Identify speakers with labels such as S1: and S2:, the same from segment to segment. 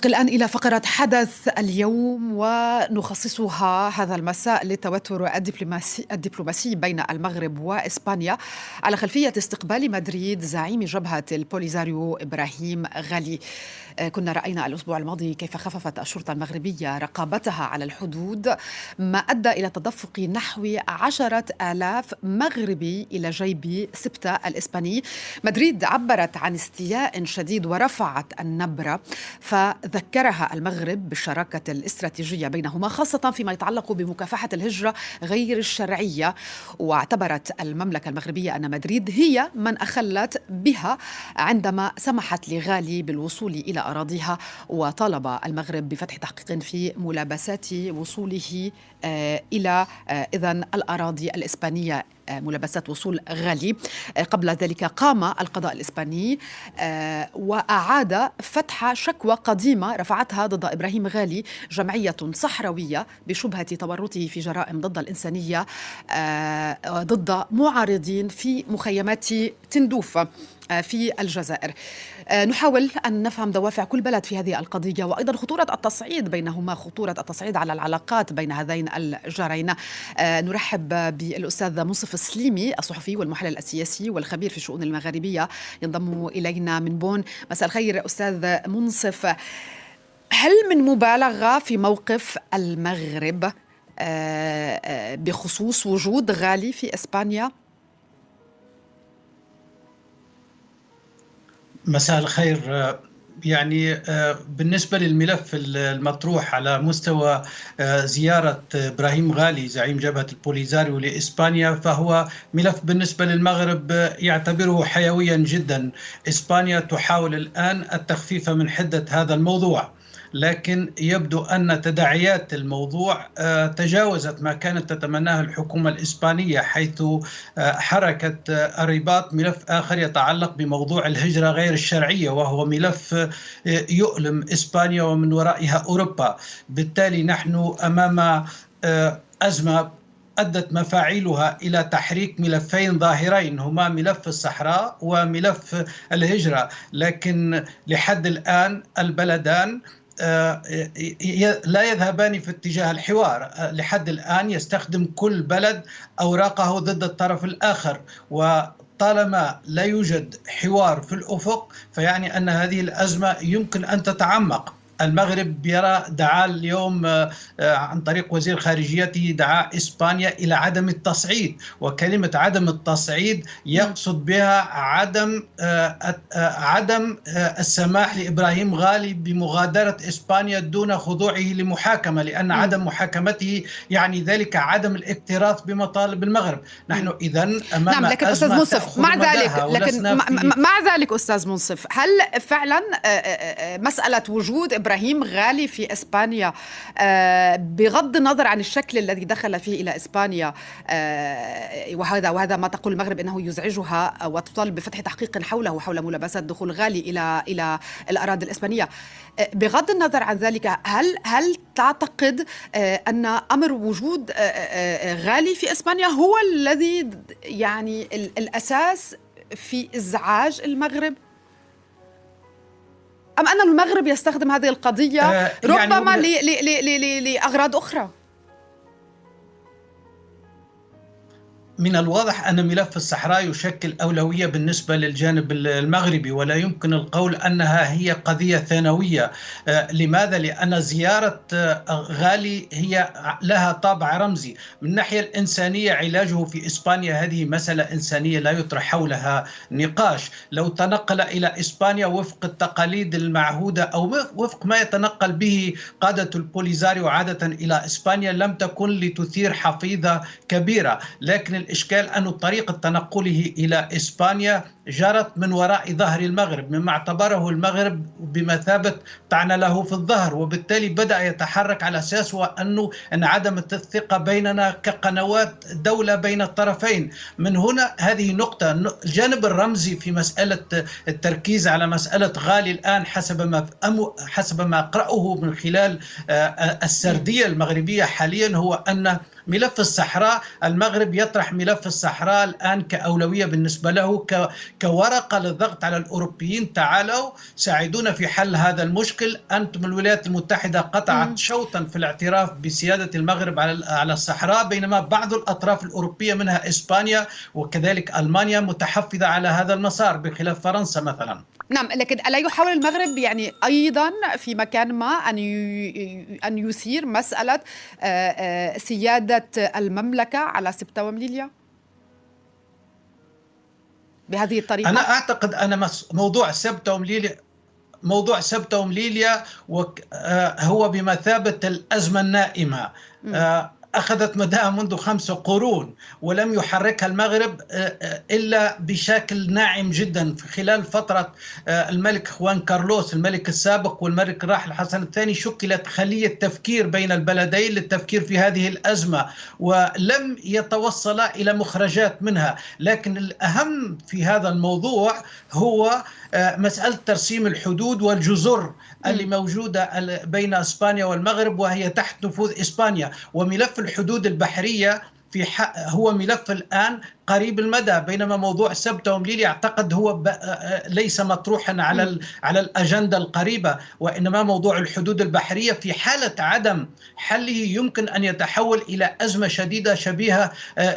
S1: ننتقل الآن إلى فقرة حدث اليوم، ونخصصها هذا المساء للتوتر الدبلوماسي بين المغرب وإسبانيا على خلفية استقبال مدريد زعيم جبهة البوليزاريو إبراهيم غالي. كنا رأينا الأسبوع الماضي كيف خففت الشرطة المغربية رقابتها على الحدود، ما أدى إلى تدفق نحو 10,000 مغربي إلى جيب سبتة الإسباني. مدريد عبرت عن استياء شديد ورفعت النبرة، فذكرها المغرب بالشراكة الاستراتيجية بينهما، خاصة فيما يتعلق بمكافحة الهجرة غير الشرعية. واعتبرت المملكة المغربية أن مدريد هي من أخلت بها عندما سمحت لغالي بالوصول إلى أراضيها، وطالب المغرب بفتح تحقيق في ملابسات وصوله إلى إذن الأراضي الإسبانية، ملابسات وصول غالي. قبل ذلك قام القضاء الإسباني وأعاد فتح شكوى قديمة رفعتها ضد إبراهيم غالي جمعية صحراوية بشبهة تورطه في جرائم ضد الإنسانية ضد معارضين في مخيمات تندوف في الجزائر. نحاول أن نفهم دوافع كل بلد في هذه القضية، وأيضا خطورة التصعيد بينهما، خطورة التصعيد على العلاقات بين هذين الجارين. نرحب بالأستاذ منصف السليمي، الصحفي والمحلل السياسي والخبير في الشؤون المغاربية، ينضم إلينا من بون. مساء الخير أستاذ منصف. هل من مبالغة في موقف المغرب بخصوص وجود غالي في إسبانيا؟
S2: مساء الخير. بالنسبة للملف المطروح على مستوى زيارة إبراهيم غالي زعيم جبهة البوليزاريو لإسبانيا، فهو ملف بالنسبة للمغرب يعتبره حيويا جدا. إسبانيا تحاول الآن التخفيف من حدة هذا الموضوع، لكن يبدو أن تداعيات الموضوع تجاوزت ما كانت تتمناه الحكومة الإسبانية، حيث حركت الرباط ملف آخر يتعلق بموضوع الهجرة غير الشرعية، وهو ملف يؤلم إسبانيا ومن ورائها أوروبا. بالتالي نحن أمام أزمة أدت مفاعيلها إلى تحريك ملفين ظاهرين، هما ملف الصحراء وملف الهجرة، لكن لحد الآن البلدان لا يذهبان في اتجاه الحوار. لحد الآن يستخدم كل بلد أوراقه ضد الطرف الآخر، وطالما لا يوجد حوار في الأفق فيعني أن هذه الأزمة يمكن أن تتعمق. المغرب دعا اليوم عن طريق وزير خارجيته، دعا إسبانيا إلى عدم التصعيد، وكلمة عدم التصعيد يقصد بها عدم السماح لإبراهيم غالي بمغادرة إسبانيا دون خضوعه لمحاكمة، لأن عدم محاكمته يعني ذلك عدم الاكتراث بمطالب المغرب. نحن إذن أمام
S1: لكن أستاذ منصف، مع ذلك أستاذ منصف، هل فعلا مسألة وجود إبراهيم غالي في إسبانيا بغض النظر عن الشكل الذي دخل فيه إلى إسبانيا، وهذا ما تقول المغرب أنه يزعجها وتطالب بفتح تحقيق حوله وحول ملابسات دخول غالي إلى الأراضي الإسبانية، بغض النظر عن ذلك هل تعتقد أن أمر وجود غالي في إسبانيا هو الذي يعني الأساس في إزعاج المغرب، أم أن المغرب يستخدم هذه القضية ربما لأغراض أخرى؟
S2: من الواضح أن ملف الصحراء يشكل أولوية بالنسبة للجانب المغربي، ولا يمكن القول أنها هي قضية ثانوية. لماذا؟ لأن زيارة غالي هي لها طابع رمزي. من الناحية الإنسانية، علاجه في إسبانيا هذه مسألة إنسانية لا يطرح حولها نقاش. لو تنقل إلى إسبانيا وفق التقاليد المعهودة أو وفق ما يتنقل به قادة البوليزاريو عادة إلى إسبانيا لم تكن لتثير حفيظة كبيرة، لكن الإشكال أن طريقة تنقله إلى إسبانيا جرت من وراء ظهر المغرب، مما اعتبره المغرب بمثابة طعن له في الظهر، وبالتالي بدأ يتحرك على أساس أن عدم الثقة بيننا كقنوات دولة بين الطرفين. من هنا هذه نقطة. الجانب الرمزي في مسألة التركيز على مسألة غالي الآن حسب ما أقرأه من خلال السردية المغربية حاليا، هو أن ملف الصحراء، المغرب يطرح ملف الصحراء الآن كأولوية بالنسبة له، كورقة للضغط على الأوروبيين: تعالوا ساعدونا في حل هذا المشكل. أنتم الولايات المتحدة قطعت شوطا في الاعتراف بسيادة المغرب على الصحراء، بينما بعض الأطراف الأوروبية منها إسبانيا وكذلك ألمانيا متحفظة على هذا المسار، بخلاف فرنسا مثلا.
S1: نعم، لكن ألا يحاول المغرب يعني أيضا في مكان ما أن يثير مسألة سيادة المملكة على سبتة ومليليا بهذه
S2: أنا
S1: الطريقة؟
S2: أعتقد أن موضوع سبتة ومليليا هو بمثابة الأزمة النائمة، أخذت مداها منذ 5 قرون ولم يحركها المغرب إلا بشكل ناعم جدا. في خلال فترة الملك خوان كارلوس الملك السابق والملك الراحل حسن الثاني شكلت خلية تفكير بين البلدين للتفكير في هذه الأزمة، ولم يتوصل إلى مخرجات منها. لكن الأهم في هذا الموضوع هو مسألة ترسيم الحدود والجزر اللي موجودة بين إسبانيا والمغرب، وهي تحت نفوذ إسبانيا. وملف الحدود البحرية هو ملف الآن قريب المدى، بينما موضوع سبتة ومليليا أعتقد هو ليس مطروحا على الأجندة القريبة، وإنما موضوع الحدود البحرية في حالة عدم حله يمكن أن يتحول إلى أزمة شديدة شبيهة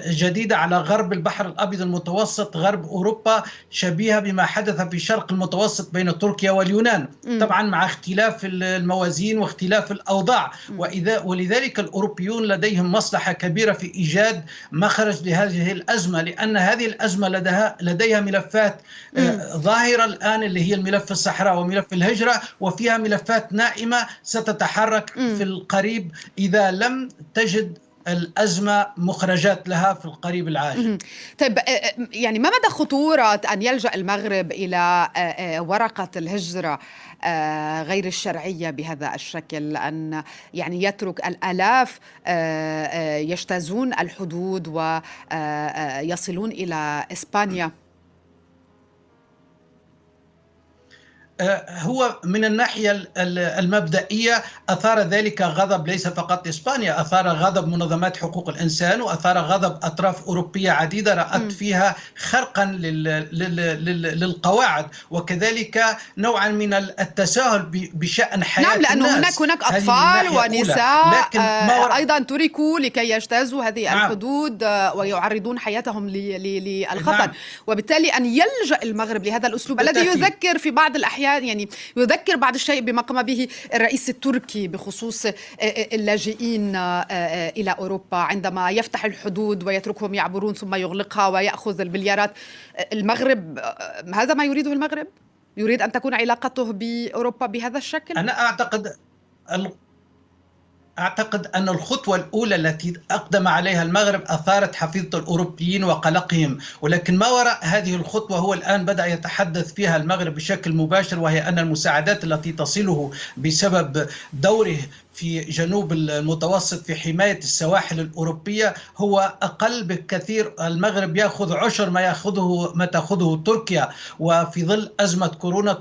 S2: جديدة على غرب البحر الأبيض المتوسط، غرب أوروبا، شبيهة بما حدث في شرق المتوسط بين تركيا واليونان، طبعا مع اختلاف الموازين واختلاف الأوضاع. ولذلك الأوروبيون لديهم مصلحة كبيرة في إيجاد مخرج لهذه الأزمة، لأن هذه الأزمة لديها ملفات ظاهرة الآن، اللي هي الملف الصحراء وملف الهجرة، وفيها ملفات نائمة ستتحرك في القريب إذا لم تجد الأزمة مخرجات لها في القريب العاجل.
S1: طيب، يعني ما مدى خطورة أن يلجأ المغرب إلى ورقة الهجرة غير الشرعية بهذا الشكل، أن يعني يترك الآلاف يجتازون الحدود ويصلون إلى إسبانيا؟
S2: هو من الناحية المبدئية أثار ذلك غضب ليس فقط إسبانيا، أثار غضب منظمات حقوق الإنسان، وأثار غضب أطراف أوروبية عديدة رأت فيها خرقا للقواعد، وكذلك نوعا من التساهل بشأن حياة
S1: نعم، لأنه
S2: الناس.
S1: هناك أطفال ونساء أيضا تركوا لكي يجتازوا هذه الحدود ويعرضون حياتهم للخطر. وبالتالي أن يلجأ المغرب لهذا الأسلوب الذي يذكر في بعض الأحيان، يعني يذكر بعض الشيء بما قام به الرئيس التركي بخصوص اللاجئين إلى أوروبا، عندما يفتح الحدود ويتركهم يعبرون ثم يغلقها ويأخذ البليارات. المغرب هذا ما يريده المغرب؟ يريد أن تكون علاقته بأوروبا بهذا الشكل؟
S2: أنا أعتقد أن الخطوة الأولى التي أقدم عليها المغرب أثارت حفيظة الأوروبيين وقلقهم، ولكن ما وراء هذه الخطوة هو الآن بدأ يتحدث فيها المغرب بشكل مباشر، وهي أن المساعدات التي تصله بسبب دوره في جنوب المتوسط في حماية السواحل الأوروبية هو أقل بكثير. المغرب يأخذ عشر ما تأخذه تركيا، وفي ظل أزمة كورونا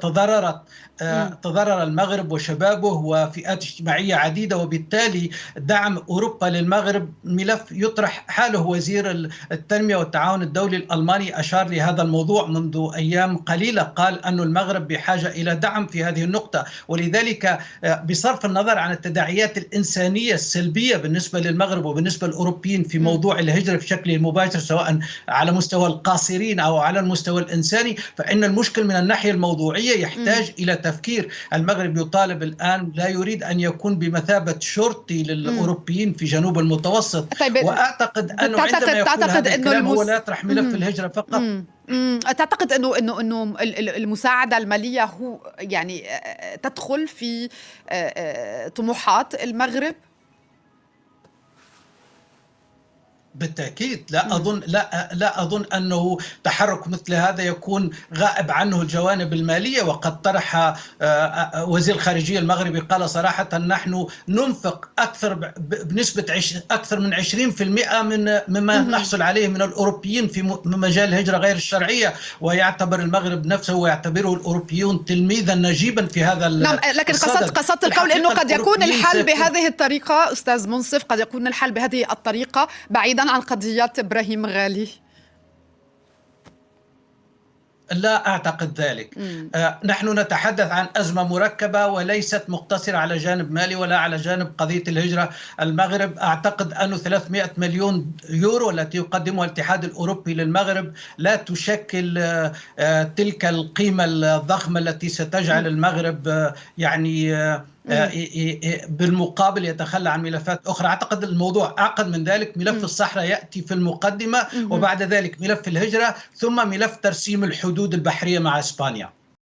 S2: تضرر المغرب وشبابه وفئات اجتماعية عديدة، وبالتالي دعم أوروبا للمغرب ملف يطرح حاله. وزير التنمية والتعاون الدولي الألماني أشار لهذا الموضوع منذ أيام قليلة، قال أن المغرب بحاجة إلى دعم في هذه النقطة. ولذلك بصرف النظر عن التداعيات الإنسانية السلبية بالنسبة للمغرب وبالنسبة للأوروبيين في موضوع الهجرة بشكل مباشر، سواء على مستوى القاصرين أو على المستوى الإنساني، فإن المشكل من الناحية الموضوعية يحتاج إلى تفكير. المغرب يطالب الآن، لا يريد أن يكون بمثابة شرطي للأوروبيين في جنوب المتوسط.
S1: طيب،
S2: وأعتقد أنه عندما يقول هذا الكلام هو لا يطرح ملف الهجرة فقط.
S1: تعتقد انه المساعده الماليه هو يعني تدخل في طموحات المغرب؟
S2: بالتأكيد لا أظن أنه تحرك مثل هذا يكون غائب عنه الجوانب المالية. وقد طرح وزير الخارجية المغربي قال صراحة نحن ننفق بنسبة أكثر من 20% مما نحصل عليه من الأوروبيين في مجال الهجرة غير الشرعية، ويعتبر المغرب نفسه ويعتبره الأوروبيون تلميذا نجيبا في هذا
S1: نعم، لكن قصدت القول أنه قد يكون الحل بهذه الطريقة. أستاذ منصف، قد يكون الحل بهذه الطريقة بعيدا عن قضية إبراهيم غالي.
S2: لا أعتقد ذلك. نحن نتحدث عن أزمة مركبة وليست مقتصرة على جانب مالي ولا على جانب قضية الهجرة. المغرب أعتقد أنه 300 مليون يورو التي يقدمها الاتحاد الأوروبي للمغرب لا تشكل تلك القيمة الضخمة التي ستجعل المغرب يعني بالمقابل يتخلى عن ملفات أخرى. أعتقد الموضوع أعقد من ذلك. ملف الصحراء يأتي في المقدمة، وبعد ذلك ملف الهجرة، ثم ملف ترسيم الحدود البحرية مع إسبانيا.